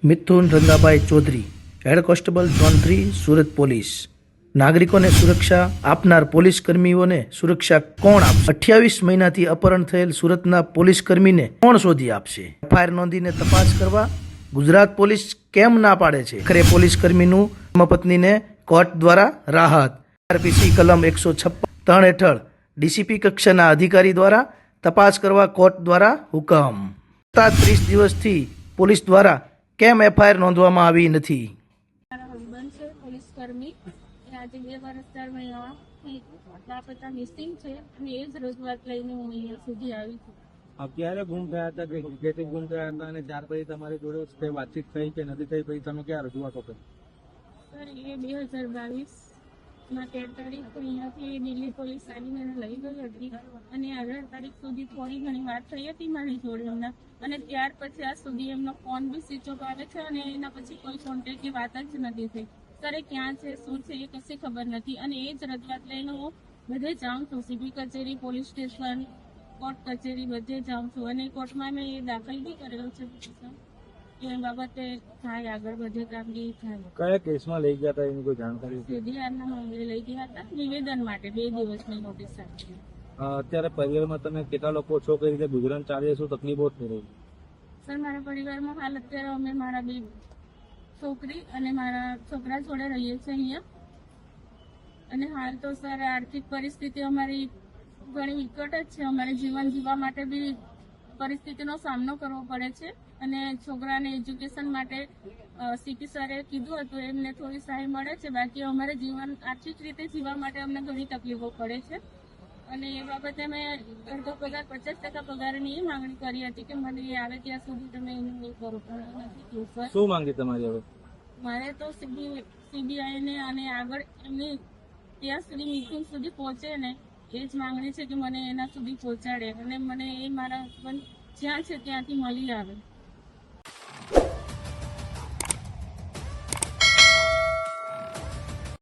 મિથુન Rangabhai Chaudhari, head constable zone 3 Surat police. નાગરિકોને સુરક્ષા આપનાર પોલીસ કર્મીઓને સુરક્ષા કોણ આપશે? 28 મહિનાથી અપહરણ થયેલ સુરતના પોલીસ કર્મીને કોણ શોધી આપશે? એફઆઈઆર નોંધીને તપાસ કરવા ગુજરાત પોલીસ કેમ ના પાડે છે? આખરે પોલીસ કર્મીનું ધર્મપત્નીને કોર્ટ દ્વારા રાહત। આરપીસી કલમ 156 હેઠળ ડીસીપી કક્ષાના અધિકારી દ્વારા તપાસ કરવા કોર્ટ દ્વારા હુકમ। 30 દિવસથી પોલીસ દ્વારા કેમ એફઆઈઆર નોંધવામાં આવી નથી? મારા હસબન્ડ છે પોલીસ કર્મી, એ આજે 2 વર્ષ 4 મહિના લાપતા મિસિંગ છે અને એ જ રજૂઆત લઈને હું અહીંયા સુધી આવી છું। ક્યારે ગુમ થયા હતા, કે જગ્યાએથી ગુમ થયા હતા અને ત્યાર પછી તમારી જોડે કઈ વાતચીત થઈ કે નથી થઈ, પછી તમે ક્યાં રજૂઆતો કરી? સર એ 2022 માં 13 તારીખ અહીંયાથી દિલ્હી પોલીસ આવીને એને લઈ ગઈ હતી અને 18 તારીખ સુધી થોડી ઘણી વાત થઈ હતી મારી જોડે એમના, અને ત્યાર પછી આજ સુધી એમનો ફોન બી સ્વિચ ઓફ આવે છે અને એના પછી કોઈ કોન્ટેક્ટની વાત જ નથી થઈ। સર એ ક્યાં છે, શું છે એ કશી ખબર નથી અને એ જ રજૂઆત લઈને હું બધે જાઉં છું, સીબી કચેરી, પોલીસ સ્ટેશન, કોર્ટ કચેરી બધે જાઉં છું અને કોર્ટમાં મેં એ દાખલ બી કરેલો છે કે એ બાબતે થાય, આગળ બધે કામગીરી થાય। કયા કેસમાં લઈ ગયા હતા એની કોઈ જાણકારી? સીડીઆરના મામલે લઈ ગયા હતા નિવેદન માટે 2 દિવસની નોટિસ આપી। અત્યારે પરિવારમાં તમે કેટલા લોકો છો, કઈ રીતે ગુજરાન ચાલે, શું તકલીફો થઈ રહી? સર મારા પરિવારમાં હાલ અત્યારે અમે મારા 2 છોકરી અને મારા છોકરા જોડે રહીએ છીએ અહીંયા, અને હાલ તો સર આર્થિક પરિસ્થિતિ અમારી ઘણી વિકટ જ છે, અમારે જીવન જીવવા માટે બી પરિસ્થિતિનો સામનો કરવો પડે છે અને છોકરાને એજ્યુકેશન માટે સીપી સરે કીધું હતું એમને થોડી સહાય મળે છે, બાકી અમારે જીવન આર્થિક રીતે જીવવા માટે અમને ઘણી તકલીફો પડે છે અને એ બાબતે મેં અડધો પગાર 50% પગારની એ માંગણી કરી હતી કે મને એ આવે ત્યાં સુધી તમે એનું એ કરો, પણ નથી થયું સર। શું માંગી તમારી હવે? મારે તો સીબીઆઈને અને આગળ એમની ત્યાં સુધી મિટિંગ સુધી પહોંચે ને એ જ માંગણી છે કે મને એના સુધી પહોંચાડે અને મને એ મારા હસબન્ડ જ્યાં છે ત્યાંથી મળી આવે।